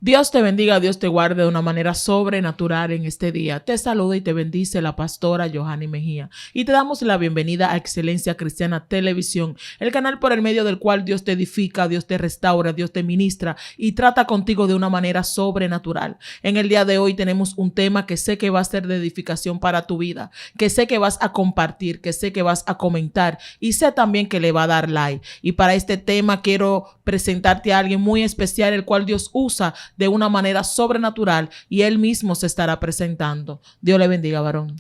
Dios te bendiga, Dios te guarde de una manera sobrenatural en este día. Te saluda y te bendice la pastora Johanny Mejía y te damos la bienvenida a Excelencia Cristiana Televisión, el canal por el medio del cual Dios te edifica, Dios te restaura, Dios te ministra y trata contigo de una manera sobrenatural. En el día de hoy tenemos un tema que sé que va a ser de edificación para tu vida, que sé que vas a compartir, que sé que vas a comentar y sé también que le va a dar like. Y para este tema quiero presentarte a alguien muy especial, el cual Dios usa de una manera sobrenatural y Él mismo se estará presentando. Dios le bendiga, varón.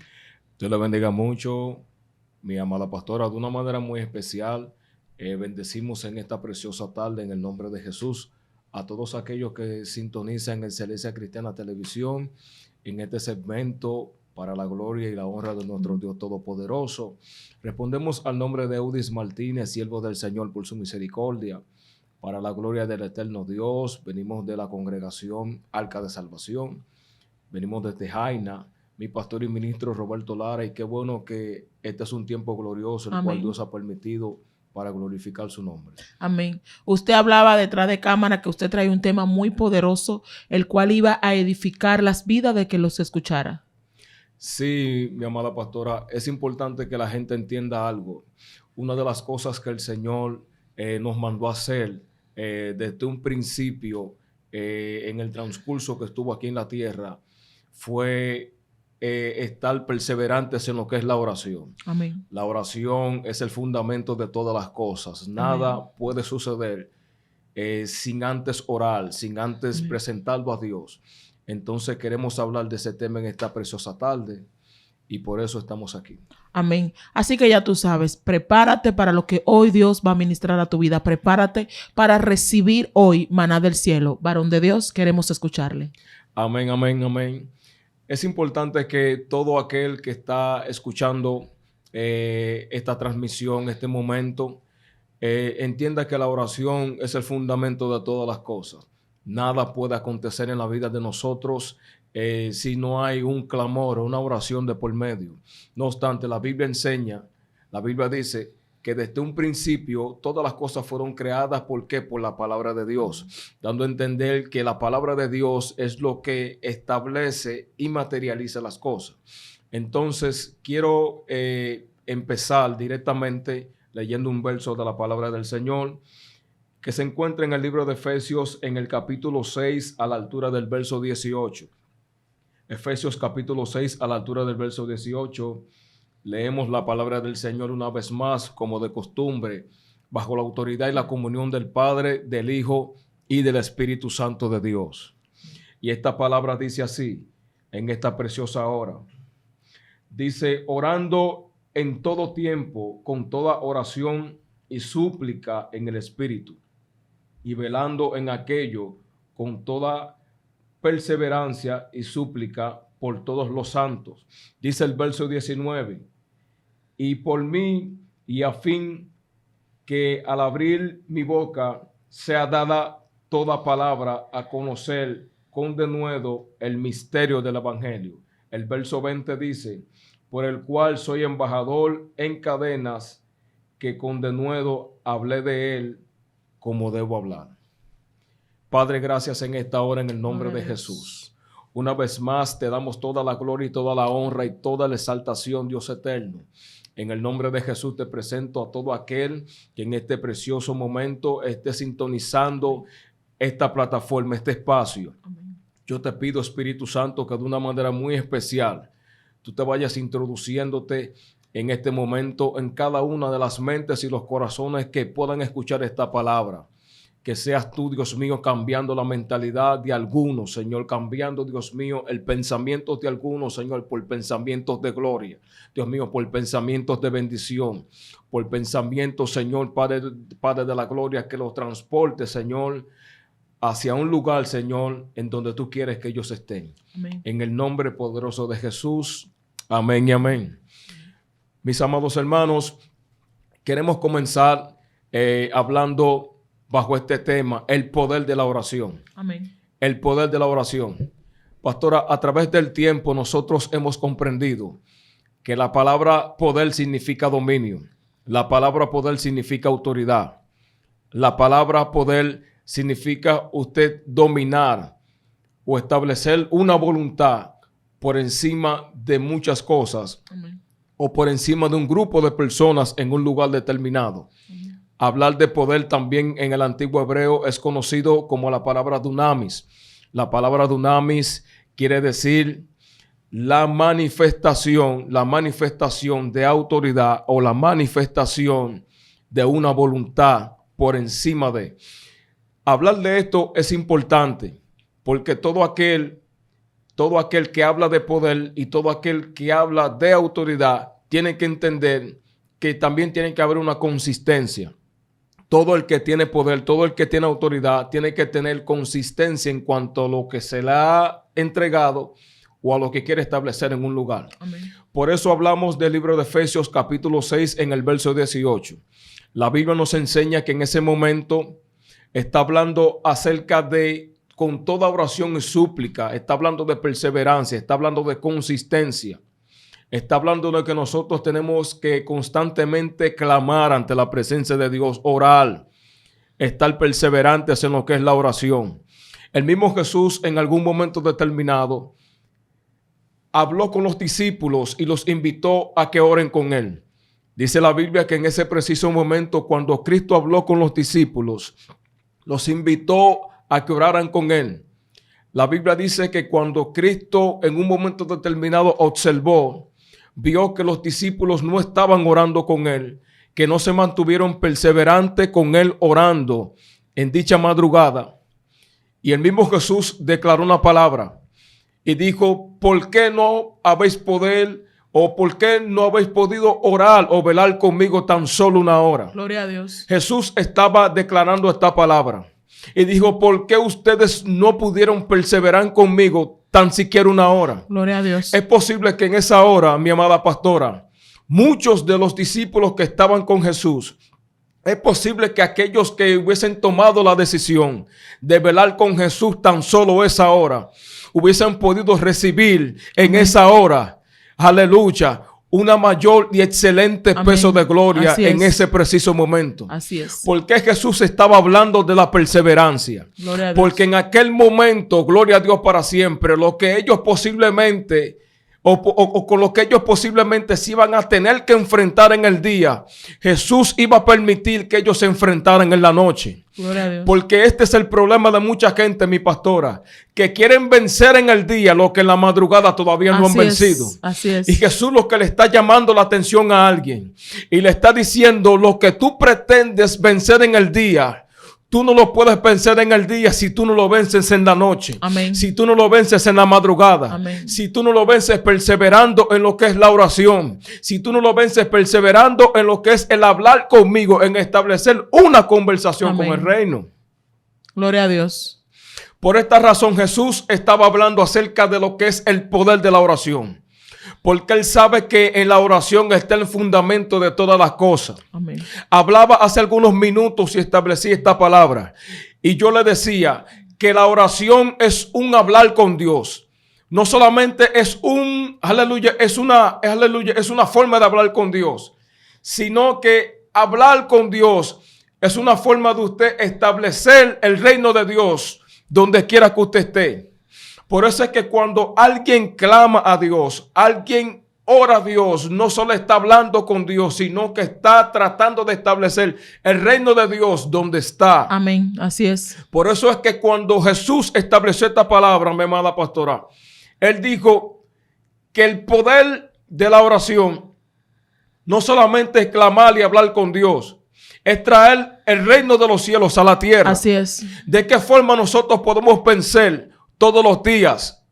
Dios le bendiga mucho, mi amada pastora, de una manera muy especial. Bendecimos en esta preciosa tarde en el nombre de Jesús a todos aquellos que sintonizan en Excelencia Cristiana Televisión en este segmento para la gloria y la honra de nuestro Dios Todopoderoso. Respondemos al nombre de Eudis Martínez, siervo del Señor por su misericordia. Para la gloria del eterno Dios, venimos de la congregación Arca de Salvación, venimos desde Jaina, mi pastor y ministro Roberto Lara, y qué bueno que este es un tiempo glorioso, el cual Dios ha permitido para glorificar su nombre. Amén. Usted hablaba detrás de cámara que usted trae un tema muy poderoso, el cual iba a edificar las vidas de que los escuchara. Sí, mi amada pastora, es importante que la gente entienda algo. Una de las cosas que el Señor nos mandó a hacer desde un principio en el transcurso que estuvo aquí en la tierra fue estar perseverantes en lo que es la oración. Amén. La oración es el fundamento de todas las cosas. Nada Amén. puede suceder sin antes orar, sin antes presentarlo a Dios. Entonces queremos hablar de ese tema en esta preciosa tarde y por eso estamos aquí. Amén. Así que ya tú sabes, prepárate para lo que hoy Dios va a ministrar a tu vida. Prepárate para recibir hoy maná del cielo. Varón de Dios, queremos escucharle. Amén, amén, amén. Es importante que todo aquel que está escuchando esta transmisión, este momento, entienda que la oración es el fundamento de todas las cosas. Nada puede acontecer en la vida de nosotros si no hay un clamor o una oración de por medio. No obstante, la Biblia enseña, la Biblia dice que desde un principio todas las cosas fueron creadas. ¿Por qué? Por la palabra de Dios, dando a entender que la palabra de Dios es lo que establece y materializa las cosas. Entonces, quiero empezar directamente leyendo un verso de la palabra del Señor que se encuentra en el libro de Efesios en el capítulo 6 a la altura del verso 18. Efesios capítulo 6 a la altura del verso 18. Leemos la palabra del Señor una vez más, como de costumbre, bajo la autoridad y la comunión del Padre, del Hijo y del Espíritu Santo de Dios. Y esta palabra dice así, en esta preciosa hora. Dice, orando en todo tiempo, con toda oración y súplica en el Espíritu, y velando en aquello con toda perseverancia y súplica por todos los santos. Dice el verso 19, y por mí, y a fin que al abrir mi boca sea dada toda palabra a conocer con denuedo el misterio del evangelio. El verso 20 dice, por el cual soy embajador en cadenas, que con denuedo hablé de él como debo hablar. Padre, gracias en esta hora en el nombre de Jesús. Una vez más te damos toda la gloria y toda la honra y toda la exaltación, Dios eterno. En el nombre de Jesús te presento a todo aquel que en este precioso momento esté sintonizando esta plataforma, este espacio. Amén. Yo te pido, Espíritu Santo, que de una manera muy especial tú te vayas introduciéndote en este momento en cada una de las mentes y los corazones que puedan escuchar esta palabra. Que seas tú, Dios mío, cambiando la mentalidad de algunos, Señor, cambiando, Dios mío, el pensamiento de algunos, Señor, por pensamientos de gloria, Dios mío, por pensamientos de bendición, por pensamientos, Señor, Padre de la gloria, que los transporte, Señor, hacia un lugar, Señor, en donde tú quieres que ellos estén. Amén. En el nombre poderoso de Jesús, amén y amén. Mis amados hermanos, queremos comenzar hablando bajo este tema, el poder de la oración. Amén. El poder de la oración. Pastora, a través del tiempo nosotros hemos comprendido que la palabra poder significa dominio. La palabra poder significa autoridad. La palabra poder significa usted dominar, o establecer una voluntad por encima de muchas cosas. Amén. O por encima de un grupo de personas en un lugar determinado. Amén. Hablar de poder también en el antiguo hebreo es conocido como la palabra dunamis. La palabra dunamis quiere decir la manifestación de autoridad o la manifestación de una voluntad por encima de. Hablar de esto es importante porque todo aquel que habla de poder y todo aquel que habla de autoridad tiene que entender que también tiene que haber una consistencia. Todo el que tiene poder, todo el que tiene autoridad, tiene que tener consistencia en cuanto a lo que se le ha entregado o a lo que quiere establecer en un lugar. Amén. Por eso hablamos del libro de Efesios capítulo 6 en el verso 18. La Biblia nos enseña que en ese momento está hablando acerca de, con toda oración y súplica, está hablando de perseverancia, está hablando de consistencia. Está hablando de que nosotros tenemos que constantemente clamar ante la presencia de Dios, orar, estar perseverantes en lo que es la oración. El mismo Jesús en algún momento determinado habló con los discípulos y los invitó a que oren con él. Dice la Biblia que en ese preciso momento, cuando Cristo habló con los discípulos, los invitó a que oraran con él. La Biblia dice que cuando Cristo en un momento determinado observó, vio que los discípulos no estaban orando con él, que no se mantuvieron perseverantes con él orando en dicha madrugada. Y el mismo Jesús declaró una palabra y dijo: ¿por qué no habéis podido orar o velar conmigo tan solo una hora? Gloria a Dios. Jesús estaba declarando esta palabra y dijo: ¿por qué ustedes no pudieron perseverar conmigo tan siquiera una hora? Gloria a Dios. Es posible que en esa hora, mi amada pastora, muchos de los discípulos que estaban con Jesús, es posible que aquellos que hubiesen tomado la decisión de velar con Jesús tan solo esa hora, hubiesen podido recibir en esa hora, aleluya, una mayor y excelente peso de gloria en ese preciso momento. Así es. Porque Jesús estaba hablando de la perseverancia. Gloria a Dios. Porque en aquel momento, gloria a Dios para siempre, lo que ellos posiblemente o con lo que ellos posiblemente se iban a tener que enfrentar en el día, Jesús iba a permitir que ellos se enfrentaran en la noche. Gloria a Dios. Porque este es el problema de mucha gente, mi pastora, que quieren vencer en el día lo que en la madrugada todavía no han vencido. Así es. Y Jesús lo que le está llamando la atención a alguien y le está diciendo: lo que tú pretendes vencer en el día, tú no lo puedes vencer en el día si tú no lo vences en la noche. Amén. Si tú no lo vences en la madrugada. Amén. Si tú no lo vences perseverando en lo que es la oración. Si tú no lo vences perseverando en lo que es el hablar conmigo, en establecer una conversación Amén. con el reino. Gloria a Dios. Por esta razón Jesús estaba hablando acerca de lo que es el poder de la oración. Porque Él sabe que en la oración está el fundamento de todas las cosas. Amén. Hablaba hace algunos minutos y establecí esta palabra. Y yo le decía que la oración es un hablar con Dios. No solamente es es una forma de hablar con Dios, sino que hablar con Dios es una forma de usted establecer el reino de Dios donde quiera que usted esté. Por eso es que cuando alguien clama a Dios, alguien ora a Dios, no solo está hablando con Dios, sino que está tratando de establecer el reino de Dios donde está. Amén. Así es. Por eso es que cuando Jesús estableció esta palabra, mi amada pastora, Él dijo que el poder de la oración no solamente es clamar y hablar con Dios, es traer el reino de los cielos a la tierra. Así es. ¿De qué forma nosotros podemos vencer todos los días?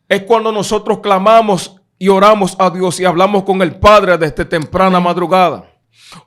Es cuando nosotros clamamos y oramos a Dios y hablamos con el Padre desde temprana madrugada.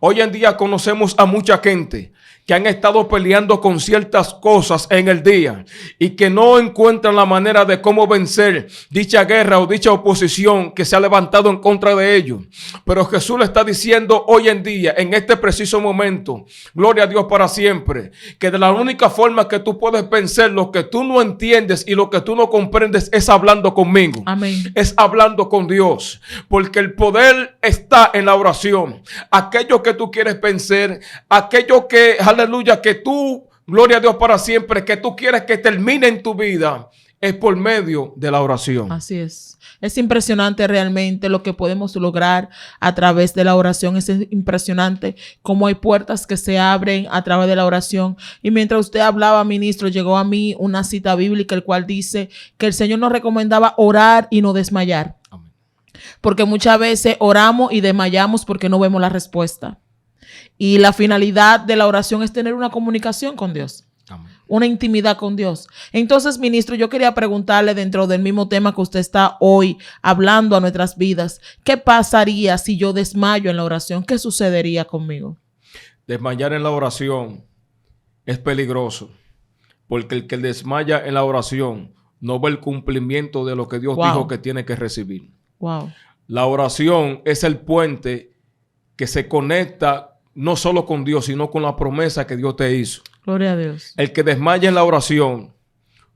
Hoy en día conocemos a mucha gente que han estado peleando con ciertas cosas en el día y que no encuentran la manera de cómo vencer dicha guerra o dicha oposición que se ha levantado en contra de ellos. Pero Jesús le está diciendo hoy en día, en este preciso momento, gloria a Dios para siempre, que de la única forma que tú puedes vencer lo que tú no entiendes y lo que tú no comprendes es hablando conmigo. Amén. Es hablando con Dios, porque el poder está en la oración. Aquello que tú quieres vencer, aquello que, aleluya, que tú, gloria a Dios para siempre, que tú quieres que termine en tu vida, es por medio de la oración. Así es. Es impresionante realmente lo que podemos lograr a través de la oración. Es impresionante cómo hay puertas que se abren a través de la oración. Y mientras usted hablaba, ministro, llegó a mí una cita bíblica, el cual dice que el Señor nos recomendaba orar y no desmayar. Amén. Porque muchas veces oramos y desmayamos porque no vemos la respuesta. Y la finalidad de la oración es tener una comunicación con Dios. Amén. Una intimidad con Dios. Entonces, ministro, yo quería preguntarle dentro del mismo tema que usted está hoy hablando a nuestras vidas, ¿qué pasaría si yo desmayo en la oración? ¿Qué sucedería conmigo? Desmayar en la oración es peligroso, porque el que desmaya en la oración no ve el cumplimiento de lo que Dios dijo que tiene que recibir. Wow. La oración es el puente que se conecta no solo con Dios, sino con la promesa que Dios te hizo. Gloria a Dios. El que desmaya en la oración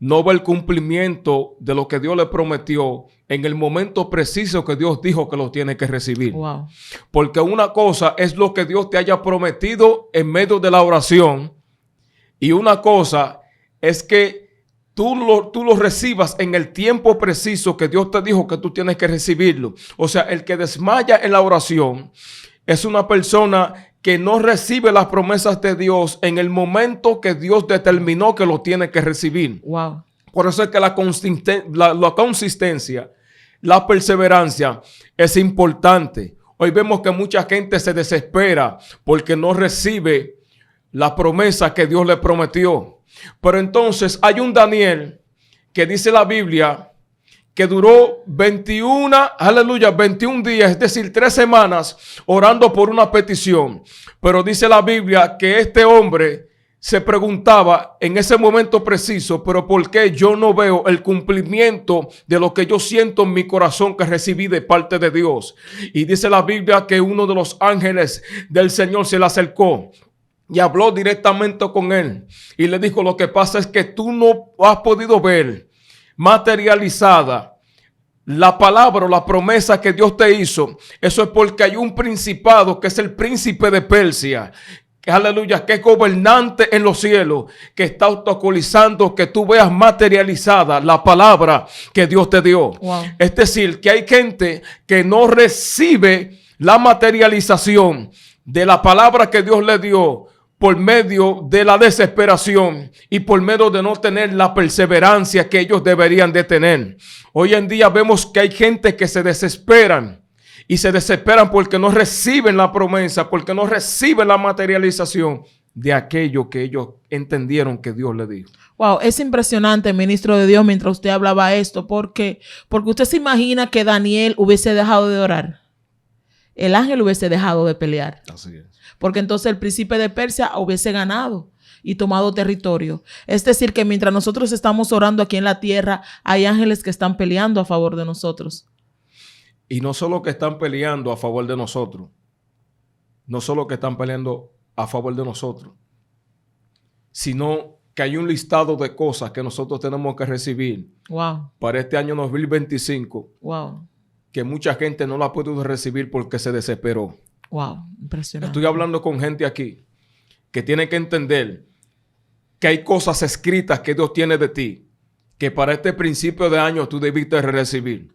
no ve el cumplimiento de lo que Dios le prometió en el momento preciso que Dios dijo que lo tiene que recibir. Wow. Porque una cosa es lo que Dios te haya prometido en medio de la oración, y una cosa es que tú lo recibas en el tiempo preciso que Dios te dijo que tú tienes que recibirlo. O sea, el que desmaya en la oración es una persona que no recibe las promesas de Dios en el momento que Dios determinó que lo tiene que recibir. Wow. Por eso es que la consistencia, la perseverancia es importante. Hoy vemos que mucha gente se desespera porque no recibe la promesa que Dios le prometió. Pero entonces hay un Daniel que dice la Biblia que duró 21 días, es decir, 3 semanas orando por una petición. Pero dice la Biblia que este hombre se preguntaba en ese momento preciso, pero ¿por qué yo no veo el cumplimiento de lo que yo siento en mi corazón que recibí de parte de Dios? Y dice la Biblia que uno de los ángeles del Señor se le acercó y habló directamente con él y le dijo: lo que pasa es que tú no has podido ver materializada la palabra o la promesa que Dios te hizo. Eso es porque hay un principado que es el príncipe de Persia, que, aleluya, que es gobernante en los cielos, que está obstaculizando que tú veas materializada la palabra que Dios te dio. Wow. Es decir, que hay gente que no recibe la materialización de la palabra que Dios le dio por medio de la desesperación y por medio de no tener la perseverancia que ellos deberían de tener. Hoy en día vemos que hay gente que se desesperan y se desesperan porque no reciben la promesa, porque no reciben la materialización de aquello que ellos entendieron que Dios les dijo. Wow, es impresionante, ministro de Dios, mientras usted hablaba esto, porque usted se imagina que Daniel hubiese dejado de orar. El ángel hubiese dejado de pelear. Así es. Porque entonces el príncipe de Persia hubiese ganado y tomado territorio. Es decir, que mientras nosotros estamos orando aquí en la tierra, hay ángeles que están peleando a favor de nosotros. Y no solo que están peleando a favor de nosotros, no solo que están peleando a favor de nosotros, sino que hay un listado de cosas que nosotros tenemos que recibir. Wow. Para este año 2025. Wow. Que mucha gente no la ha podido recibir porque se desesperó. Wow, impresionante. Estoy hablando con gente aquí que tiene que entender que hay cosas escritas que Dios tiene de ti, que para este principio de año tú debiste recibir.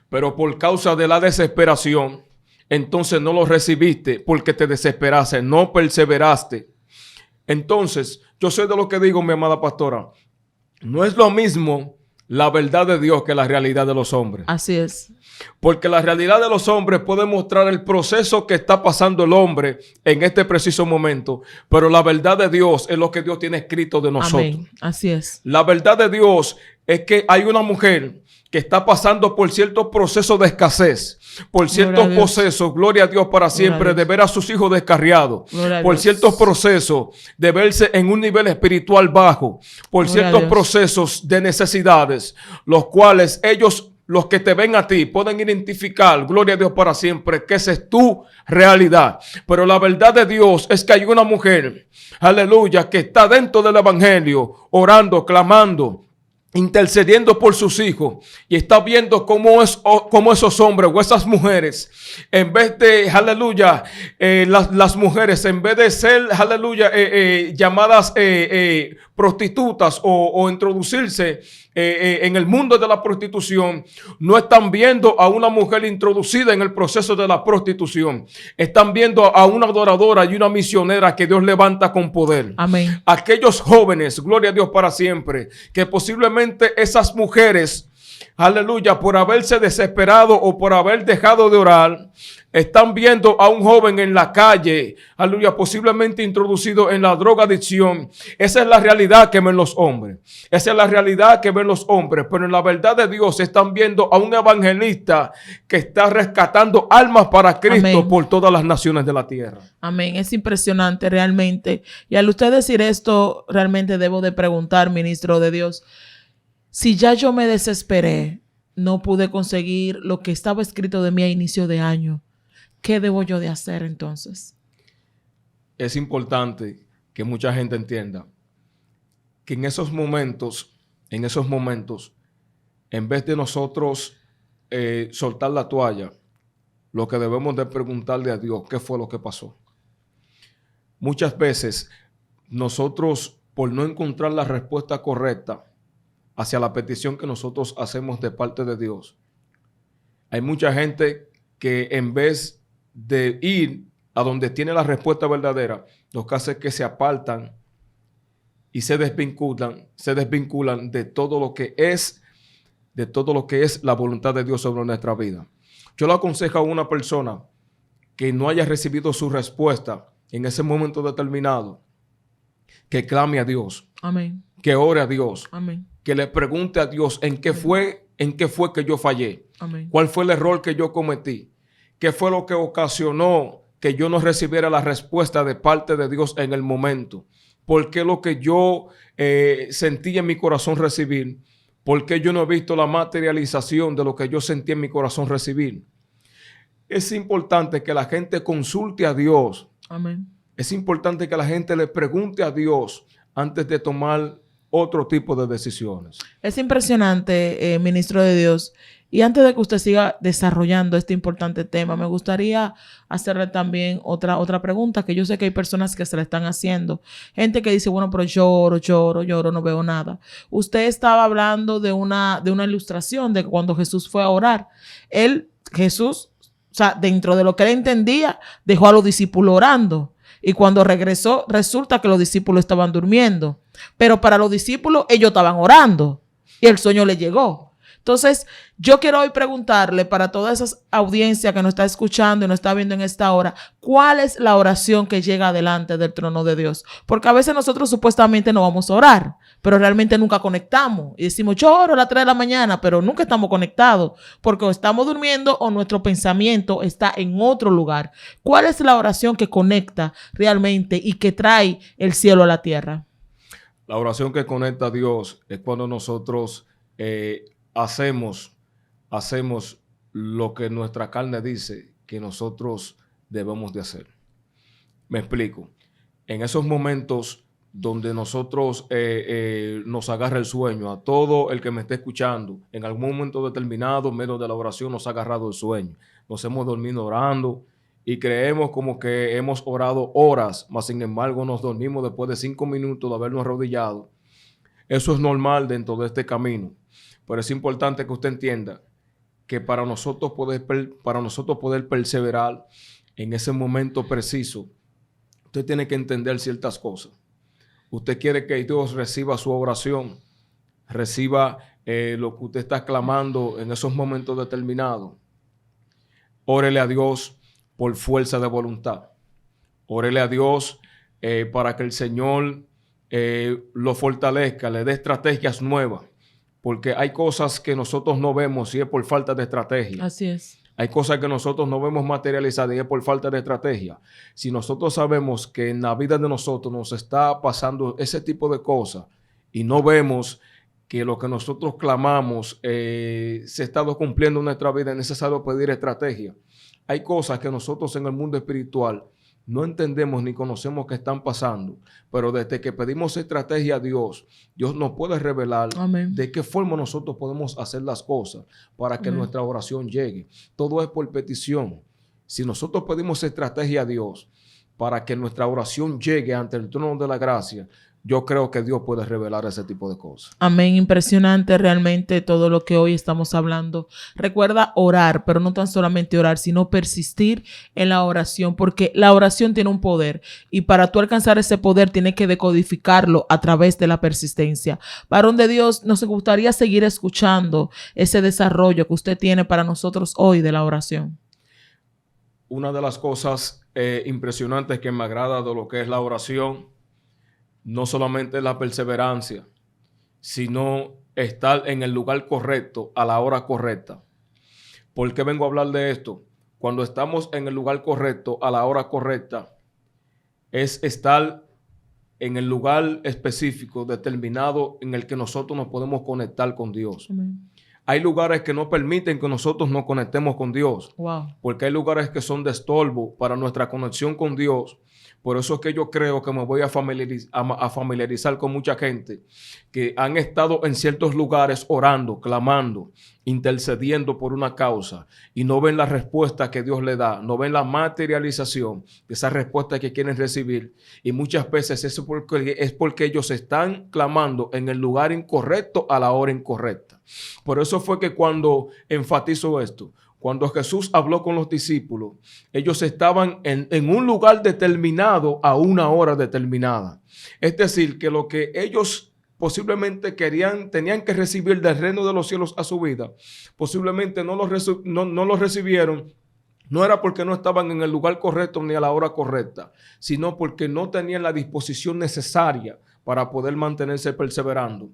Pero por causa de la desesperación, entonces no lo recibiste porque te desesperaste, no perseveraste. Entonces, yo sé de lo que digo, mi amada pastora. No es lo mismo la verdad de Dios que la realidad de los hombres. Así es. Porque la realidad de los hombres puede mostrar el proceso que está pasando el hombre en este preciso momento. Pero la verdad de Dios es lo que Dios tiene escrito de nosotros. Amén. Así es. La verdad de Dios es que hay una mujer que está pasando por ciertos procesos de escasez, por ciertos procesos, gloria a Dios para siempre, de ver a sus hijos descarriados, por ciertos procesos de verse en un nivel espiritual bajo, por ciertos procesos de necesidades, los cuales ellos, los que te ven a ti, pueden identificar, gloria a Dios para siempre, que esa es tu realidad. Pero la verdad de Dios es que hay una mujer, aleluya, que está dentro del evangelio, orando, clamando, intercediendo por sus hijos, y está viendo cómo esos hombres o esas mujeres, en vez de, aleluya, las mujeres, en vez de ser, aleluya, llamadas prostitutas o introducirse en el mundo de la prostitución, no están viendo a una mujer introducida en el proceso de la prostitución. Están viendo a una adoradora y una misionera que Dios levanta con poder. Amén. Aquellos jóvenes, gloria a Dios para siempre, que posiblemente esas mujeres, aleluya, por haberse desesperado o por haber dejado de orar, están viendo a un joven en la calle, aleluya, posiblemente introducido en la drogadicción. Esa es la realidad que ven los hombres. Esa es la realidad que ven los hombres. Pero en la verdad de Dios están viendo a un evangelista que está rescatando almas para Cristo. Amén. Por todas las naciones de la tierra. Amén. Es impresionante realmente. Y al usted decir esto, realmente debo de preguntar, ministro de Dios, si ya yo me desesperé, no pude conseguir lo que estaba escrito de mí a inicio de año, ¿qué debo yo de hacer entonces? Es importante que mucha gente entienda que en esos momentos, en vez de nosotros soltar la toalla, lo que debemos de preguntarle a Dios, ¿qué fue lo que pasó? Muchas veces nosotros, por no encontrar la respuesta correcta hacia la petición que nosotros hacemos de parte de Dios, hay mucha gente que en vez de ir a donde tiene la respuesta verdadera, lo que hace es que se apartan y se desvinculan de todo lo que es la voluntad de Dios sobre nuestra vida. Yo le aconsejo a una persona que no haya recibido su respuesta en ese momento determinado, que clame a Dios. Amén. Que ore a Dios. Amén. Que le pregunte a Dios en qué fue que yo fallé. Amén. ¿Cuál fue el error que yo cometí? ¿Qué fue lo que ocasionó que yo no recibiera la respuesta de parte de Dios en el momento? ¿Por qué lo que yo sentí en mi corazón recibir? ¿Por qué yo no he visto la materialización de lo que yo sentí en mi corazón recibir? Es importante que la gente consulte a Dios. Amén. Es importante que la gente le pregunte a Dios antes de tomar otro tipo de decisiones. Es impresionante, ministro de Dios. Y antes de que usted siga desarrollando este importante tema, me gustaría hacerle también otra pregunta, que yo sé que hay personas que se la están haciendo. Gente que dice, bueno, pero lloro, no veo nada. Usted estaba hablando de una ilustración de cuando Jesús fue a orar. Jesús, o sea, dentro de lo que él entendía, dejó a los discípulos orando. Y cuando regresó, resulta que los discípulos estaban durmiendo. Pero para los discípulos, ellos estaban orando. Y el sueño les llegó. Entonces, yo quiero hoy preguntarle para toda esa audiencia que nos está escuchando y nos está viendo en esta hora, ¿cuál es la oración que llega delante del trono de Dios? Porque a veces nosotros supuestamente no vamos a orar, pero realmente nunca conectamos. Y decimos, yo oro a las 3 de la mañana, pero nunca estamos conectados porque o estamos durmiendo o nuestro pensamiento está en otro lugar. ¿Cuál es la oración que conecta realmente y que trae el cielo a la tierra? La oración que conecta a Dios es cuando nosotros hacemos lo que nuestra carne dice que nosotros debemos de hacer. Me explico. En esos momentos donde nosotros nos agarra el sueño, a todo el que me esté escuchando, en algún momento determinado, en medio de la oración, nos ha agarrado el sueño. Nos hemos dormido orando y creemos como que hemos orado horas, mas sin embargo nos dormimos después de 5 minutos de habernos arrodillado. Eso es normal dentro de este camino. Pero es importante que usted entienda que para nosotros poder perseverar en ese momento preciso, usted tiene que entender ciertas cosas. Usted quiere que Dios reciba su oración, reciba lo que usted está clamando en esos momentos determinados. Órele a Dios por fuerza de voluntad. Órele a Dios para que el Señor lo fortalezca, le dé estrategias nuevas. Porque hay cosas que nosotros no vemos y es por falta de estrategia. Así es. Hay cosas que nosotros no vemos materializadas y es por falta de estrategia. Si nosotros sabemos que en la vida de nosotros nos está pasando ese tipo de cosas y no vemos que lo que nosotros clamamos se ha estado cumpliendo en nuestra vida, es necesario pedir estrategia. Hay cosas que nosotros en el mundo espiritual no entendemos ni conocemos que están pasando, pero desde que pedimos estrategia a Dios, Dios nos puede revelar Amén. de qué forma nosotros podemos hacer las cosas para que Amén. nuestra oración llegue. Todo es por petición. Si nosotros pedimos estrategia a Dios para que nuestra oración llegue ante el trono de la gracia, yo creo que Dios puede revelar ese tipo de cosas. Amén, impresionante realmente todo lo que hoy estamos hablando. Recuerda orar, pero no tan solamente orar, sino persistir en la oración, porque la oración tiene un poder y para tú alcanzar ese poder tienes que decodificarlo a través de la persistencia. Varón de Dios, nos gustaría seguir escuchando ese desarrollo que usted tiene para nosotros hoy de la oración. Una de las cosas impresionantes que me agrada de lo que es la oración, no solamente la perseverancia, sino estar en el lugar correcto a la hora correcta. ¿Por qué vengo a hablar de esto? Cuando estamos en el lugar correcto a la hora correcta, es estar en el lugar específico determinado en el que nosotros nos podemos conectar con Dios. Amén. Hay lugares que no permiten que nosotros nos conectemos con Dios. Wow. Porque hay lugares que son de estorbo para nuestra conexión con Dios. Por eso es que yo creo que me voy a familiarizar con mucha gente que han estado en ciertos lugares orando, clamando, intercediendo por una causa y no ven la respuesta que Dios le da, no ven la materialización de esa respuesta que quieren recibir. Y muchas veces eso es porque ellos están clamando en el lugar incorrecto a la hora incorrecta. Por eso fue que cuando enfatizo esto, cuando Jesús habló con los discípulos, ellos estaban en un lugar determinado a una hora determinada. Es decir, que lo que ellos posiblemente tenían que recibir del reino de los cielos a su vida, posiblemente no lo recibieron. No era porque no estaban en el lugar correcto ni a la hora correcta, sino porque no tenían la disposición necesaria para poder mantenerse perseverando.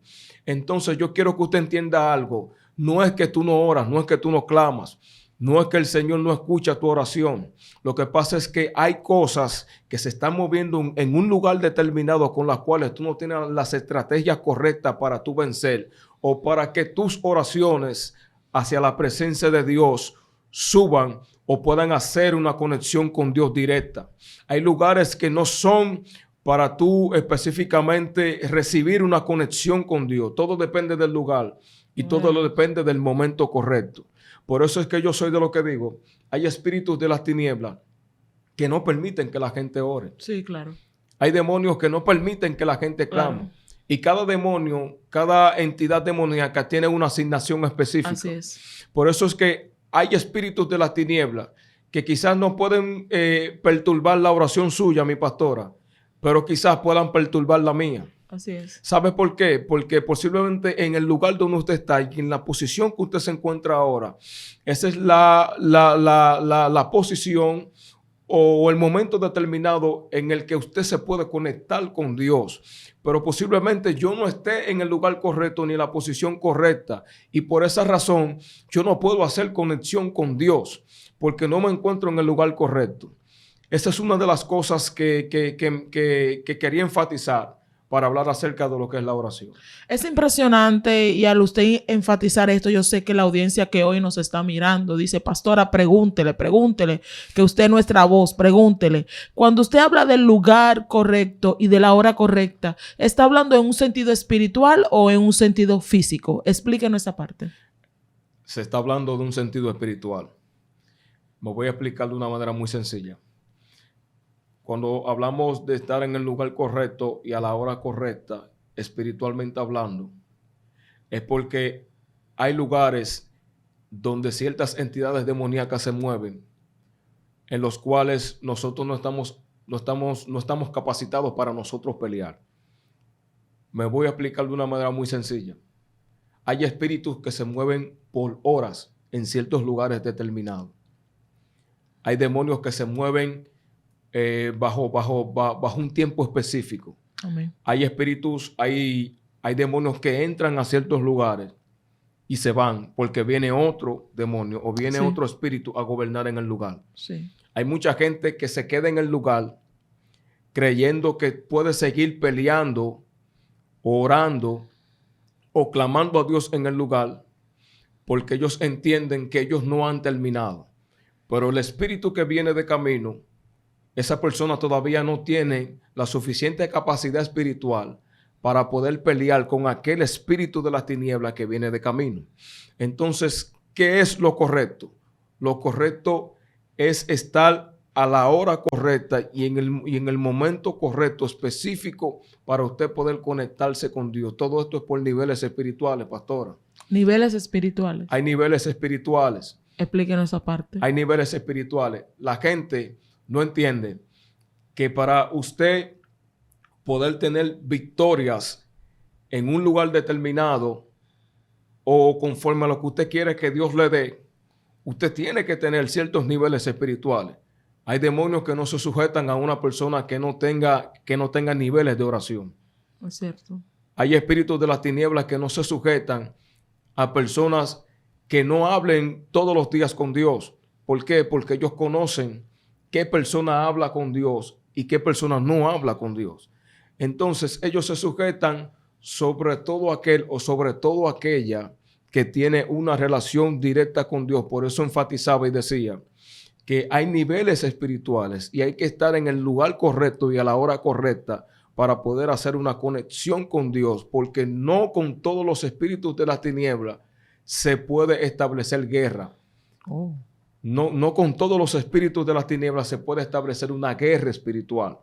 Entonces yo quiero que usted entienda algo. No es que tú no oras, no es que tú no clamas, no es que el Señor no escucha tu oración. Lo que pasa es que hay cosas que se están moviendo en un lugar determinado con las cuales tú no tienes las estrategias correctas para tú vencer o para que tus oraciones hacia la presencia de Dios suban o puedan hacer una conexión con Dios directa. Hay lugares que no son para tú específicamente recibir una conexión con Dios. Todo depende del lugar y todo lo depende del momento correcto. Por eso es que yo soy de lo que digo, hay espíritus de las tinieblas que no permiten que la gente ore. Sí, claro. Hay demonios que no permiten que la gente clame. Claro. Y cada demonio, cada entidad demoníaca tiene una asignación específica. Así es. Por eso es que hay espíritus de las tinieblas que quizás no pueden perturbar la oración suya, mi pastora, pero quizás puedan perturbar la mía. Así es. ¿Sabe por qué? Porque posiblemente en el lugar donde usted está y en la posición que usted se encuentra ahora, esa es la posición o el momento determinado en el que usted se puede conectar con Dios. Pero posiblemente yo no esté en el lugar correcto ni en la posición correcta. Y por esa razón yo no puedo hacer conexión con Dios porque no me encuentro en el lugar correcto. Esa es una de las cosas que quería enfatizar para hablar acerca de lo que es la oración. Es impresionante y al usted enfatizar esto, yo sé que la audiencia que hoy nos está mirando dice, pastora, pregúntele, que usted es nuestra voz, pregúntele. Cuando usted habla del lugar correcto y de la hora correcta, ¿está hablando en un sentido espiritual o en un sentido físico? Explíquenos esa parte. Se está hablando de un sentido espiritual. Me voy a explicar de una manera muy sencilla. Cuando hablamos de estar en el lugar correcto y a la hora correcta, espiritualmente hablando, es porque hay lugares donde ciertas entidades demoníacas se mueven, en los cuales nosotros no estamos capacitados para nosotros pelear. Me voy a explicar de una manera muy sencilla. Hay espíritus que se mueven por horas en ciertos lugares determinados. Hay demonios que se mueven bajo un tiempo específico. Amén. Hay espíritus, hay demonios que entran a ciertos lugares y se van porque viene otro demonio o viene otro espíritu a gobernar en el lugar. Sí. Hay mucha gente que se queda en el lugar creyendo que puede seguir peleando, orando o clamando a Dios en el lugar porque ellos entienden que ellos no han terminado. Pero el espíritu que viene de camino, esa persona todavía no tiene la suficiente capacidad espiritual para poder pelear con aquel espíritu de las tinieblas que viene de camino. Entonces, ¿qué es lo correcto? Lo correcto es estar a la hora correcta y en el momento correcto, específico, para usted poder conectarse con Dios. Todo esto es por niveles espirituales, pastora. Niveles espirituales. Hay niveles espirituales. Explíquenos esa parte. Hay niveles espirituales. La gente no entiende que para usted poder tener victorias en un lugar determinado o conforme a lo que usted quiere que Dios le dé, usted tiene que tener ciertos niveles espirituales. Hay demonios que no se sujetan a una persona que no tenga niveles de oración. Es cierto. Hay espíritus de las tinieblas que no se sujetan a personas que no hablen todos los días con Dios. ¿Por qué? Porque ellos conocen qué persona habla con Dios y qué persona no habla con Dios. Entonces ellos se sujetan sobre todo aquel o sobre todo aquella que tiene una relación directa con Dios. Por eso enfatizaba y decía que hay niveles espirituales y hay que estar en el lugar correcto y a la hora correcta para poder hacer una conexión con Dios, porque no con todos los espíritus de las tinieblas se puede establecer guerra. Oh. No con todos los espíritus de las tinieblas se puede establecer una guerra espiritual.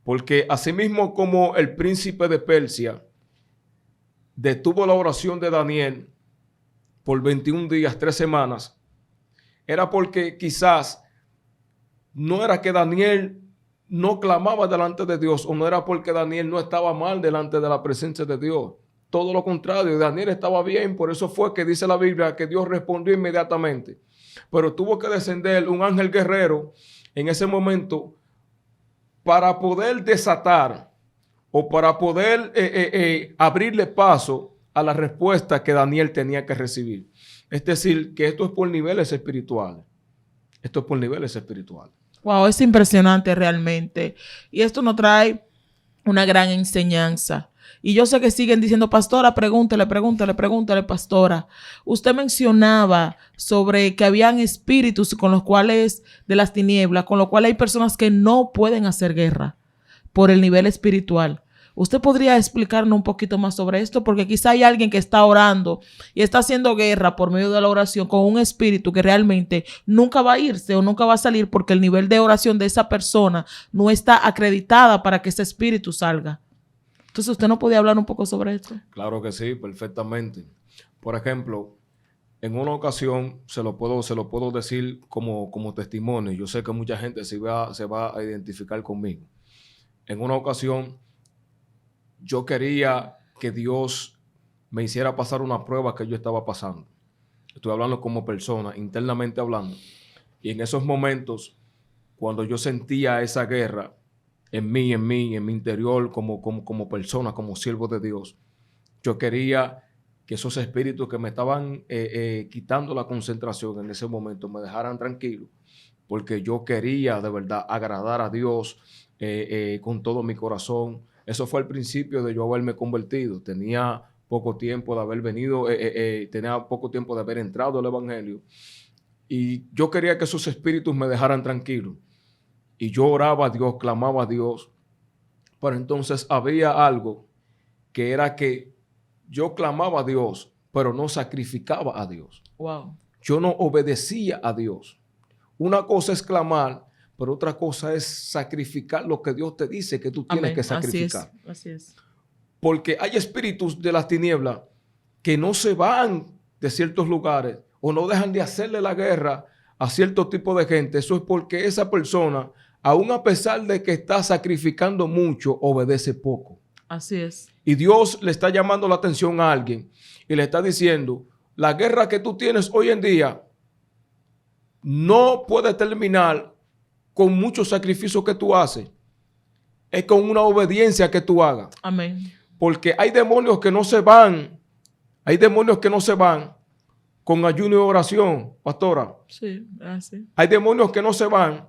Porque asimismo como el príncipe de Persia detuvo la oración de Daniel por 21 días, 3 semanas, era porque quizás no era que Daniel no clamaba delante de Dios, o no era porque Daniel no estaba mal delante de la presencia de Dios. Todo lo contrario, Daniel estaba bien, por eso fue que dice la Biblia que Dios respondió inmediatamente. Pero tuvo que descender un ángel guerrero en ese momento para poder desatar o para poder abrirle paso a la respuesta que Daniel tenía que recibir. Es decir, que esto es por niveles espirituales. Esto es por niveles espirituales. Wow, es impresionante realmente. Y esto nos trae una gran enseñanza. Y yo sé que siguen diciendo, pastora, pregúntele, pastora. Usted mencionaba sobre que habían espíritus con los cuales, de las tinieblas, con los cuales hay personas que no pueden hacer guerra por el nivel espiritual. ¿Usted podría explicarnos un poquito más sobre esto? Porque quizá hay alguien que está orando y está haciendo guerra por medio de la oración con un espíritu que realmente nunca va a irse o nunca va a salir porque el nivel de oración de esa persona no está acreditada para que ese espíritu salga. Entonces, ¿usted no podía hablar un poco sobre esto? Claro que sí, perfectamente. Por ejemplo, en una ocasión, se lo puedo decir como testimonio. Yo sé que mucha gente se va a identificar conmigo. En una ocasión, yo quería que Dios me hiciera pasar una prueba que yo estaba pasando. Estoy hablando como persona, internamente hablando. Y en esos momentos, cuando yo sentía esa guerra en mi interior, como persona, como siervo de Dios, yo quería que esos espíritus que me estaban quitando la concentración en ese momento me dejaran tranquilo, porque yo quería de verdad agradar a Dios con todo mi corazón. Eso fue el principio de yo haberme convertido. Tenía poco tiempo de haber venido, tenía poco tiempo de haber entrado al Evangelio. Y yo quería que esos espíritus me dejaran tranquilo. Y yo oraba a Dios, clamaba a Dios. Pero entonces había algo que era que yo clamaba a Dios, pero no sacrificaba a Dios. Wow. Yo no obedecía a Dios. Una cosa es clamar, pero otra cosa es sacrificar lo que Dios te dice que tú tienes que sacrificar. Así es. Porque hay espíritus de las tinieblas que no se van de ciertos lugares o no dejan de hacerle la guerra a cierto tipo de gente. Eso es porque esa persona, aun a pesar de que está sacrificando mucho, obedece poco. Así es. Y Dios le está llamando la atención a alguien y le está diciendo, la guerra que tú tienes hoy en día no puede terminar con muchos sacrificios que tú haces. Es con una obediencia que tú hagas. Amén. Porque hay demonios que no se van. Hay demonios que no se van con ayuno y oración, pastora. Sí, así. Hay demonios que no se van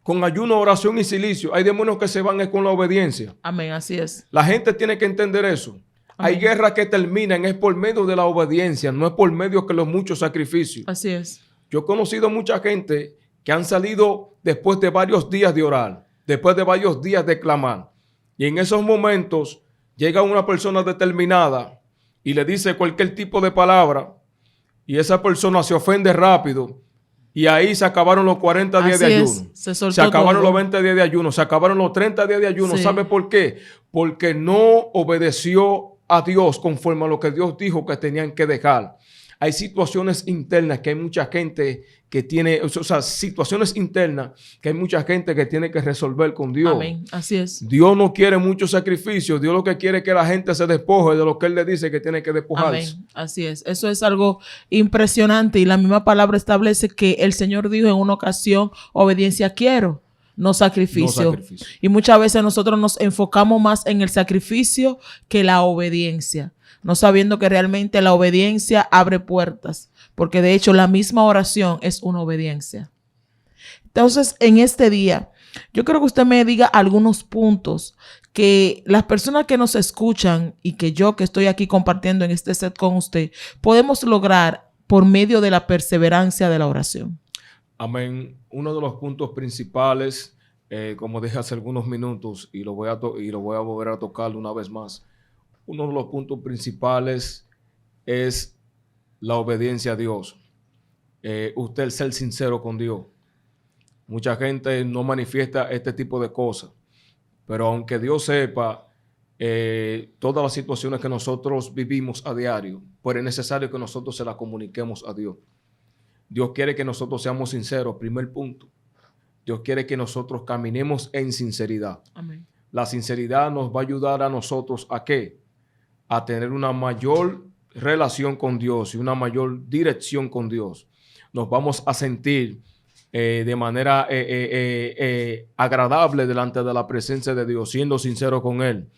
con ayuno, oración y silicio. Hay demonios que se van es con la obediencia. Amén, así es. La gente tiene que entender eso. Amén. Hay guerras que terminan es por medio de la obediencia, no es por medio de los muchos sacrificios. Así es. Yo he conocido mucha gente que han salido después de varios días de orar, después de varios días de clamar. Y en esos momentos llega una persona determinada y le dice cualquier tipo de palabra y esa persona se ofende rápido Y ahí se acabaron los 40 días de Así ayuno. es, se soltó Se acabaron todo. los 20 días de ayuno. Se acabaron los 30 días de ayuno. Sí. ¿Sabe por qué? Porque no obedeció a Dios conforme a lo que Dios dijo que tenían que dejar. Hay situaciones internas que hay mucha gente que tiene, o sea, situaciones internas que hay mucha gente que tiene que resolver con Dios. Amén. Así es. Dios no quiere mucho sacrificio. Dios lo que quiere es que la gente se despoje de lo que Él le dice que tiene que despojarse. Amén. Así es. Eso es algo impresionante y la misma palabra establece que el Señor dijo en una ocasión, obediencia quiero, no sacrificio. No sacrificio. Y muchas veces nosotros nos enfocamos más en el sacrificio que la obediencia, no sabiendo que realmente la obediencia abre puertas, porque de hecho la misma oración es una obediencia. Entonces, en este día, yo quiero que usted me diga algunos puntos que las personas que nos escuchan y que yo que estoy aquí compartiendo en este set con usted, podemos lograr por medio de la perseverancia de la oración. Amén. Uno de los puntos principales, como dije hace algunos minutos, y lo voy a volver a tocar una vez más, uno de los puntos principales es la obediencia a Dios. Usted el ser sincero con Dios. Mucha gente no manifiesta este tipo de cosas, pero aunque Dios sepa todas las situaciones que nosotros vivimos a diario, pues es necesario que nosotros se las comuniquemos a Dios. Dios quiere que nosotros seamos sinceros, primer punto. Dios quiere que nosotros caminemos en sinceridad. Amén. La sinceridad nos va a ayudar a nosotros ¿a qué? A tener una mayor relación con Dios y una mayor dirección con Dios. Nos vamos a sentir de manera agradable delante de la presencia de Dios, siendo sincero con Él.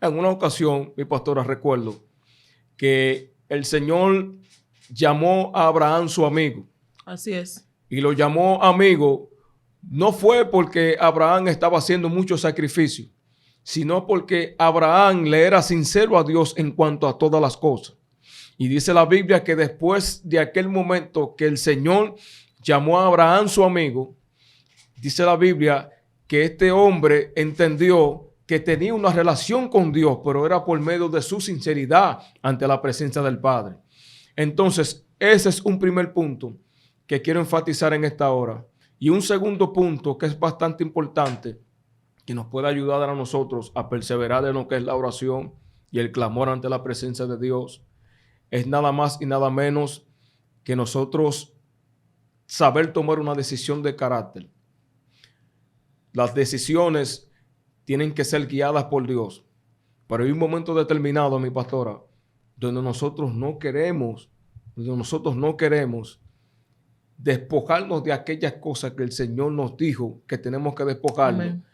En una ocasión, mi pastora, recuerdo que el Señor llamó a Abraham su amigo. Así es. Y lo llamó amigo, no fue porque Abraham estaba haciendo mucho sacrificio, sino porque Abraham le era sincero a Dios en cuanto a todas las cosas. Y dice la Biblia que después de aquel momento que el Señor llamó a Abraham su amigo, dice la Biblia que este hombre entendió que tenía una relación con Dios, pero era por medio de su sinceridad ante la presencia del Padre. Entonces, ese es un primer punto que quiero enfatizar en esta hora. Y un segundo punto que es bastante importante, que nos puede ayudar a nosotros a perseverar en lo que es la oración y el clamor ante la presencia de Dios, es nada más y nada menos que nosotros saber tomar una decisión de carácter. Las decisiones tienen que ser guiadas por Dios. Pero hay un momento determinado, mi pastora, donde nosotros no queremos despojarnos de aquellas cosas que el Señor nos dijo que tenemos que despojarnos. Amén.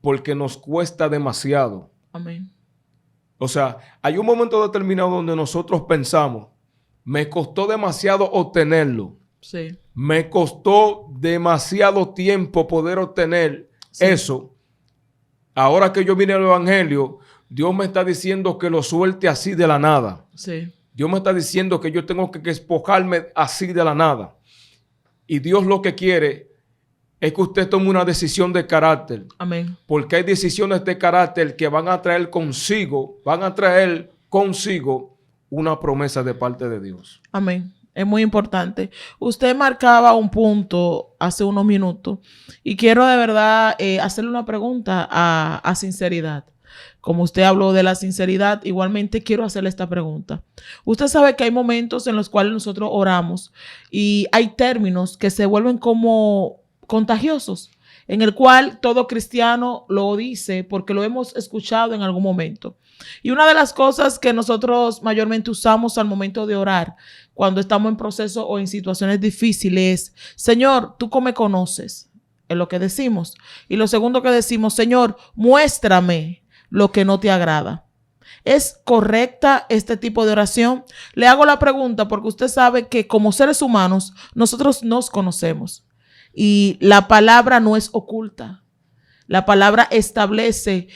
Porque nos cuesta demasiado. Amén. O sea, hay un momento determinado donde nosotros pensamos, me costó demasiado obtenerlo. Sí. Me costó demasiado tiempo poder obtener eso. Ahora que yo vine al Evangelio, Dios me está diciendo que lo suelte así de la nada. Sí. Dios me está diciendo que yo tengo que despojarme así de la nada. Y Dios lo que quiere es que usted tome una decisión de carácter. Amén. Porque hay decisiones de carácter que van a traer consigo una promesa de parte de Dios. Amén. Es muy importante. Usted marcaba un punto hace unos minutos y quiero de verdad hacerle una pregunta a sinceridad. Como usted habló de la sinceridad, igualmente quiero hacerle esta pregunta. Usted sabe que hay momentos en los cuales nosotros oramos y hay términos que se vuelven como contagiosos, en el cual todo cristiano lo dice porque lo hemos escuchado en algún momento. Y una de las cosas que nosotros mayormente usamos al momento de orar, cuando estamos en proceso o en situaciones difíciles, Señor, tú me conoces, es lo que decimos. Y lo segundo que decimos, Señor, muéstrame lo que no te agrada. ¿Es correcta este tipo de oración? Le hago la pregunta porque usted sabe que como seres humanos nosotros nos conocemos y la palabra no es oculta. La palabra establece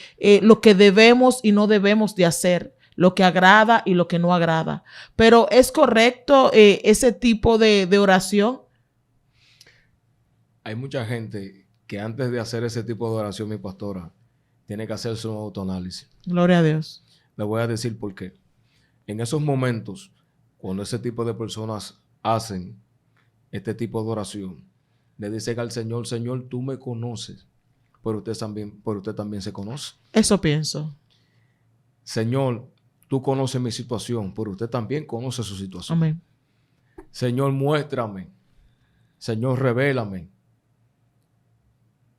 lo que debemos y no debemos de hacer, lo que agrada y lo que no agrada. Pero ¿es correcto ese tipo de oración? Hay mucha gente que antes de hacer ese tipo de oración, mi pastora, tiene que hacerse un autoanálisis. Gloria a Dios. Le voy a decir por qué. En esos momentos, cuando ese tipo de personas hacen este tipo de oración, le dicen al Señor, Señor, tú me conoces, pero usted también se conoce. Eso pienso. Señor, tú conoces mi situación, pero usted también conoce su situación. Amén. Señor, muéstrame. Señor, revélame.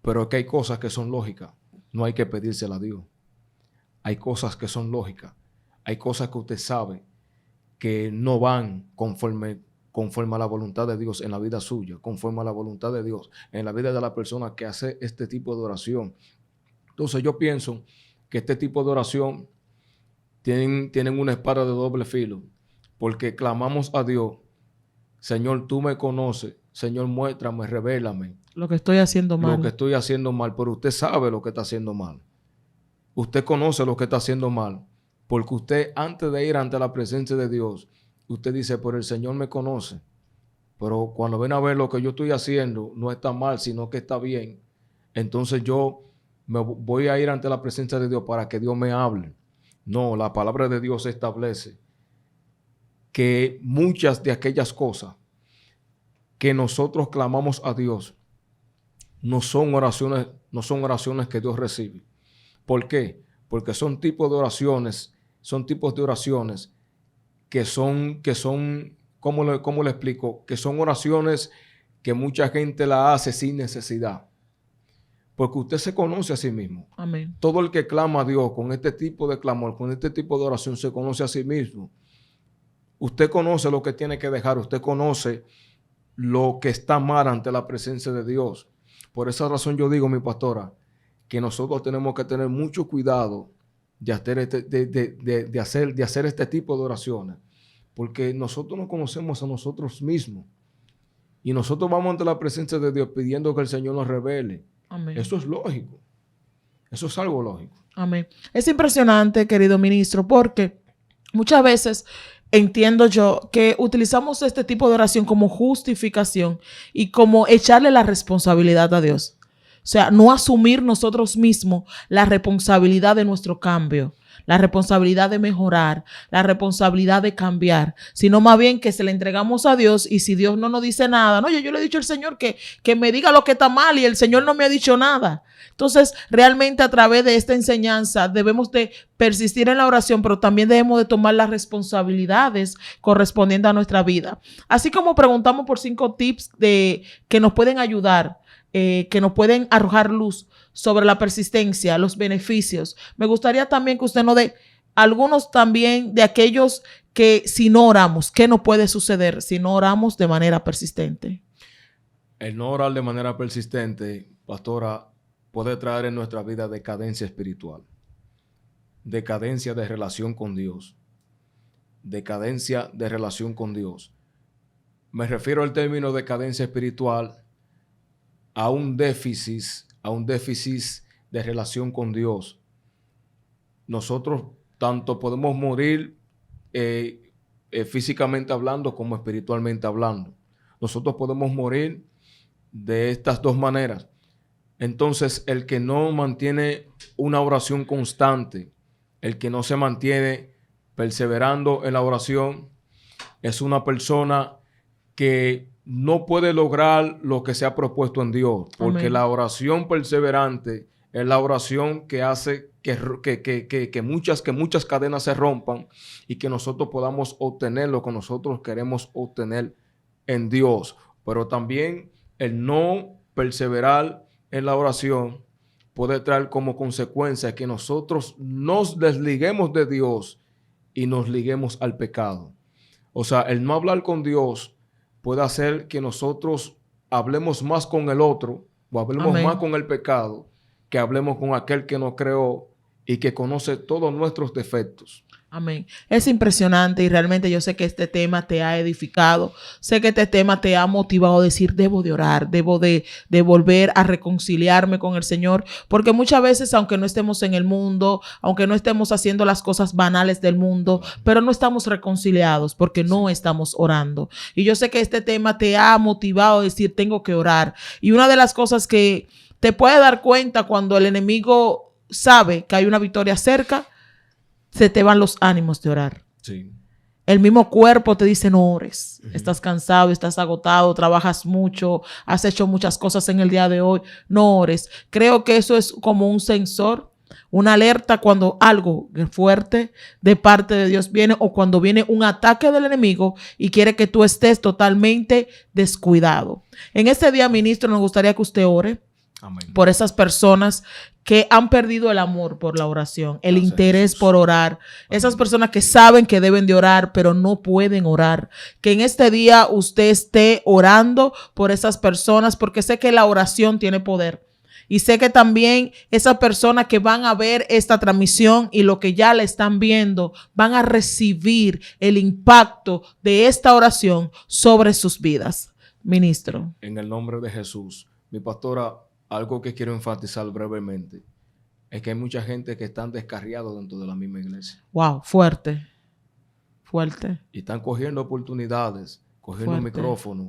Pero es que hay cosas que son lógicas. No hay que pedírselas a Dios. Hay cosas que son lógicas. Hay cosas que usted sabe que no van conforme a la voluntad de Dios en la vida suya, conforme a la voluntad de Dios en la vida de la persona que hace este tipo de oración. Entonces yo pienso que este tipo de oración tienen una espada de doble filo, porque clamamos a Dios, Señor, tú me conoces, Señor, muéstrame, revélame Lo que estoy haciendo mal. lo que estoy haciendo mal, pero usted sabe lo que está haciendo mal. Usted conoce lo que está haciendo mal, porque usted, antes de ir ante la presencia de Dios, usted dice, pero el Señor me conoce. Pero cuando ven a ver lo que yo estoy haciendo, no está mal, sino que está bien. Entonces yo me voy a ir ante la presencia de Dios para que Dios me hable. No, la palabra de Dios establece que muchas de aquellas cosas que nosotros clamamos a Dios no son oraciones que Dios recibe. ¿Por qué? Porque son tipos de oraciones que son, ¿cómo le explico? Que son oraciones que mucha gente la hace sin necesidad. Porque usted se conoce a sí mismo. Amén. Todo el que clama a Dios con este tipo de clamor, con este tipo de oración, se conoce a sí mismo. Usted conoce lo que tiene que dejar. Usted conoce lo que está mal ante la presencia de Dios. Por esa razón yo digo, mi pastora, que nosotros tenemos que tener mucho cuidado de hacer este tipo de oraciones. Porque nosotros no conocemos a nosotros mismos. Y nosotros vamos ante la presencia de Dios pidiendo que el Señor nos revele. Amén. Eso es lógico. Eso es algo lógico. Amén. Es impresionante, querido ministro, porque muchas veces entiendo yo que utilizamos este tipo de oración como justificación y como echarle la responsabilidad a Dios. O sea, no asumir nosotros mismos la responsabilidad de nuestro cambio, la responsabilidad de mejorar, la responsabilidad de cambiar, sino más bien que se le entregamos a Dios y si Dios no nos dice nada, no, yo le he dicho al Señor que me diga lo que está mal y el Señor no me ha dicho nada. Entonces, realmente a través de esta enseñanza debemos de persistir en la oración, pero también debemos de tomar las responsabilidades correspondientes a nuestra vida. Así como preguntamos por 5 tips que nos pueden ayudar, que nos pueden arrojar luz sobre la persistencia, los beneficios. Me gustaría también que usted nos dé algunos también de aquellos que si no oramos, ¿qué nos puede suceder si no oramos de manera persistente? El no orar de manera persistente, pastora, puede traer en nuestra vida decadencia espiritual, decadencia de relación con Dios, decadencia de relación con Dios. Me refiero al término decadencia espiritual a un déficit de relación con Dios. Nosotros tanto podemos morir físicamente hablando como espiritualmente hablando. Nosotros podemos morir de estas dos maneras. Entonces, el que no mantiene una oración constante, el que no se mantiene perseverando en la oración, es una persona que no puede lograr lo que se ha propuesto en Dios, porque Amén. La oración perseverante es la oración que hace que muchas cadenas se rompan y que nosotros podamos obtener lo que nosotros queremos obtener en Dios. Pero también el no perseverar en la oración puede traer como consecuencia que nosotros nos desliguemos de Dios y nos liguemos al pecado. O sea, el no hablar con Dios puede hacer que nosotros hablemos más con el otro o hablemos Amén. más con el pecado que hablemos con aquel que nos creó y que conoce todos nuestros defectos. Amén. Es impresionante y realmente yo sé que este tema te ha edificado. Sé que este tema te ha motivado a decir, debo de orar, debo de volver a reconciliarme con el Señor. Porque muchas veces, aunque no estemos en el mundo, aunque no estemos haciendo las cosas banales del mundo, pero no estamos reconciliados porque no estamos orando. Y yo sé que este tema te ha motivado a decir, tengo que orar. Y una de las cosas que te puede dar cuenta cuando el enemigo sabe que hay una victoria cerca, se te van los ánimos de orar. Sí. El mismo cuerpo te dice no ores. Estás cansado, estás agotado, trabajas mucho, has hecho muchas cosas en el día de hoy, no ores. Creo que eso es como un sensor, una alerta cuando algo fuerte de parte de Dios viene o cuando viene un ataque del enemigo y quiere que tú estés totalmente descuidado. En este día, ministro, nos gustaría que usted ore. Amén. Por esas personas que han perdido el amor por la oración, el interés por orar, esas personas que saben que deben de orar, pero no pueden orar. Que en este día usted esté orando por esas personas, porque sé que la oración tiene poder. Y sé que también esas personas que van a ver esta transmisión y lo que ya la están viendo, van a recibir el impacto de esta oración sobre sus vidas. Ministro. En el nombre de Jesús, mi pastora, algo que quiero enfatizar brevemente es que hay mucha gente que están descarriados dentro de la misma iglesia. Wow, fuerte. Fuerte. Y están cogiendo oportunidades, cogiendo micrófonos,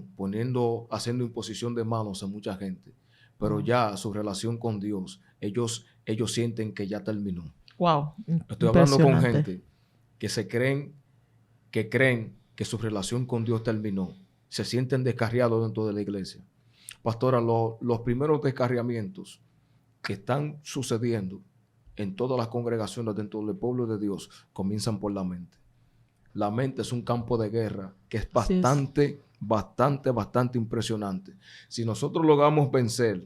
haciendo imposición de manos a mucha gente. Pero ya su relación con Dios, ellos sienten que ya terminó. Wow. Estoy hablando con gente que creen que su relación con Dios terminó. Se sienten descarriados dentro de la iglesia. Pastora, los primeros descarriamientos que están sucediendo en todas las congregaciones dentro del pueblo de Dios comienzan por la mente. La mente es un campo de guerra que es bastante impresionante. Si nosotros logramos vencer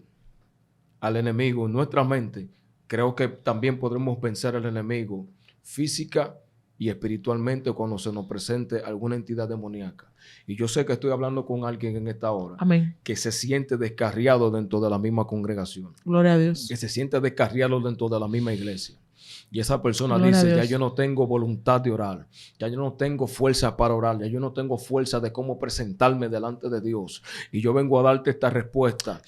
al enemigo en nuestra mente, creo que también podremos vencer al enemigo física y espiritualmente cuando se nos presente alguna entidad demoníaca. Y yo sé que estoy hablando con alguien en esta hora. Amén. Que se siente descarriado dentro de la misma congregación. Gloria a Dios. Que se siente descarriado dentro de la misma iglesia. Y esa persona dice, ya yo no tengo voluntad de orar, ya yo no tengo fuerza para orar, ya yo no tengo fuerza de cómo presentarme delante de Dios. Y yo vengo a darte esta respuesta,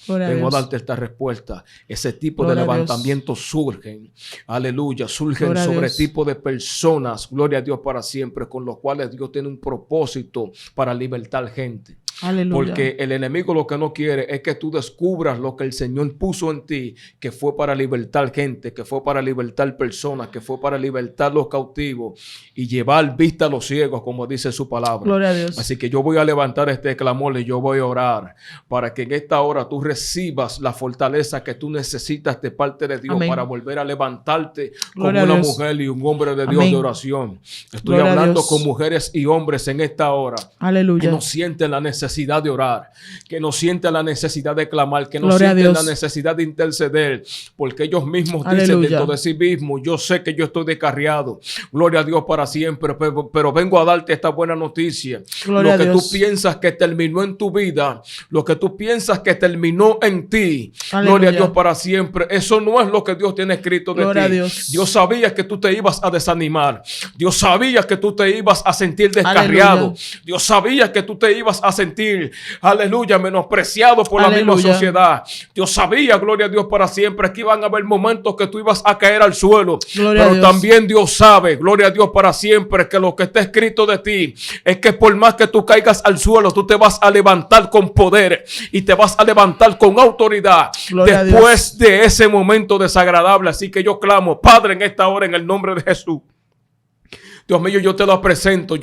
Ese tipo de levantamientos surgen, aleluya, surgen sobre tipo de personas, gloria a Dios para siempre, con los cuales Dios tiene un propósito para libertar gente. Aleluya. Porque el enemigo lo que no quiere es que tú descubras lo que el Señor puso en ti, que fue para libertar gente, que fue para libertar personas, que fue para libertar los cautivos y llevar vista a los ciegos, como dice su palabra. Gloria a Dios. Así que yo voy a levantar este clamor y yo voy a orar para que en esta hora tú recibas la fortaleza que tú necesitas de parte de Dios. Amén. Para volver a levantarte Gloria como a una Dios. mujer y un hombre de Dios. Amén. De oración. Estoy Gloria hablando con mujeres y hombres en esta hora. Aleluya. Que no sienten la necesidad de orar, que no sienten la necesidad de clamar, que no sienten la necesidad de interceder, porque ellos mismos dicen dentro de sí mismos, yo sé que yo estoy descarriado, gloria a Dios para siempre, pero vengo a darte esta buena noticia. Gloria lo que tú piensas que terminó en tu vida, lo que tú piensas que terminó en ti, aleluya. Gloria a Dios para siempre, eso no es lo que Dios tiene escrito de gloria ti. Dios sabía que tú te ibas a desanimar, Dios sabía que tú te ibas a sentir descarriado, aleluya. Dios sabía que tú te ibas a sentir, aleluya, menospreciado por aleluya. La misma sociedad. Dios sabía, gloria a Dios para siempre, que iban a haber momentos que tú ibas a caer al suelo. Gloria pero también Dios sabe, gloria a Dios para siempre, que lo que está escrito de ti es que por más que tú caigas al suelo, tú te vas a levantar con poder y te vas a levantar con autoridad gloria después de ese momento desagradable. Así que yo clamo, Padre, en esta hora, en el nombre de Jesús. Dios mío, yo te lo presento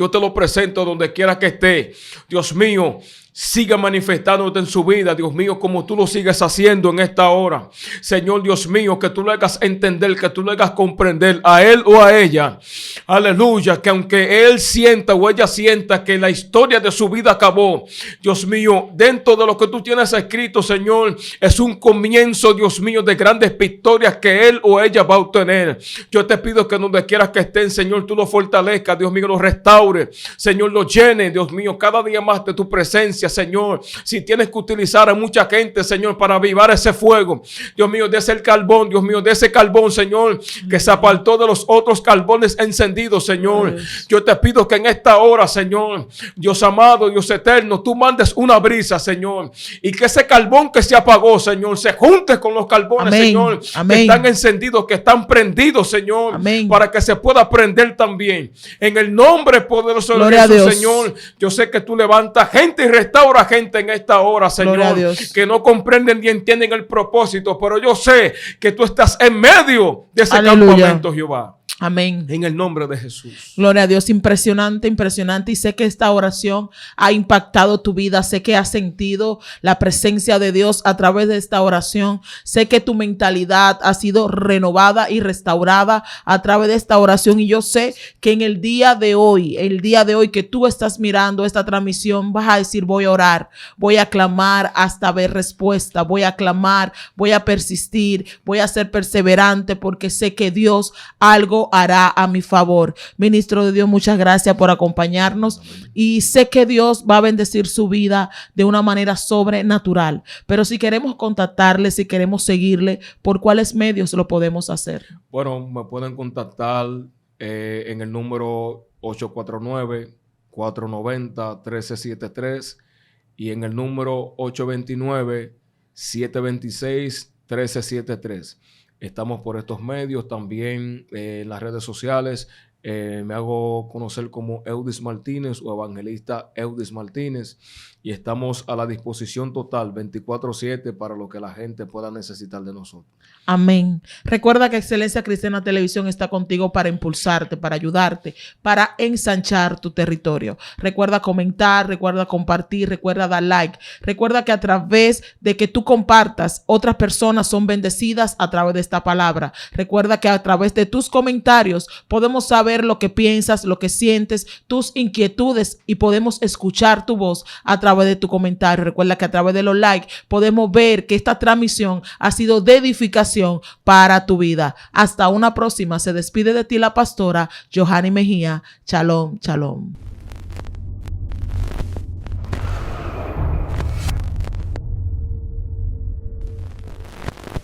donde quiera que esté. Dios mío, siga manifestándote en su vida, Dios mío, como tú lo sigues haciendo en esta hora. Señor, Dios mío, que tú le hagas entender, que tú le hagas comprender a él o a ella, aleluya, que aunque él sienta o ella sienta que la historia de su vida acabó, Dios mío, dentro de lo que tú tienes escrito, Señor, es un comienzo, Dios mío, de grandes victorias que él o ella va a obtener. Yo te pido que donde quieras que estén, Señor, tú lo fortalezcas, Dios mío, lo restaure, Señor, lo llene, Dios mío, cada día más de tu presencia. Señor, si tienes que utilizar a mucha gente, Señor, para avivar ese fuego, Dios mío, de ese carbón, Dios mío, de ese carbón, Señor, que se apartó de los otros carbones encendidos, Señor. Yo te pido que en esta hora, Señor, Dios amado, Dios eterno, tú mandes una brisa, Señor, y que ese carbón que se apagó, Señor, se junte con los carbones, amén. Señor, amén. Que están encendidos, que están prendidos, Señor, amén. Para que se pueda prender también. En el nombre poderoso de Jesús, Señor, yo sé que tú levantas gente y restaura gente en esta hora, Señor, que no comprenden ni entienden el propósito, pero yo sé que tú estás en medio de ese aleluya. Campamento, Jehová. Amén. En el nombre de Jesús. Gloria a Dios, impresionante, impresionante. Y sé que esta oración ha impactado tu vida. Sé que has sentido la presencia de Dios a través de esta oración. Sé que tu mentalidad ha sido renovada y restaurada a través de esta oración. Y yo sé que en el día de hoy que tú estás mirando esta transmisión, vas a decir: voy a orar, voy a clamar hasta ver respuesta, voy a clamar, voy a persistir, voy a ser perseverante, porque sé que Dios algo hará a mi favor. Ministro de Dios, muchas gracias por acompañarnos. Y sé que Dios va a bendecir su vida de una manera sobrenatural. Pero si queremos contactarle, si queremos seguirle, ¿por cuáles medios lo podemos hacer? Bueno, me pueden contactar en el número 849-490-1373 y en el número 829-726-1373. Estamos por estos medios, también en las redes sociales. Me hago conocer como Eudis Martínez o Evangelista Eudis Martínez, y estamos a la disposición total 24/7 para lo que la gente pueda necesitar de nosotros. Amén. Recuerda que Excelencia Cristiana Televisión está contigo para impulsarte, para ayudarte, para ensanchar tu territorio. Recuerda comentar, recuerda compartir, recuerda dar like. Recuerda que a través de que tú compartas, otras personas son bendecidas a través de esta palabra. Recuerda que a través de tus comentarios podemos saber lo que piensas, lo que sientes, tus inquietudes, y podemos escuchar tu voz a través de tu comentario. Recuerda que a través de los likes podemos ver que esta transmisión ha sido de edificación para tu vida. Hasta una próxima. Se despide de ti la pastora Johanny Mejía. Shalom, shalom.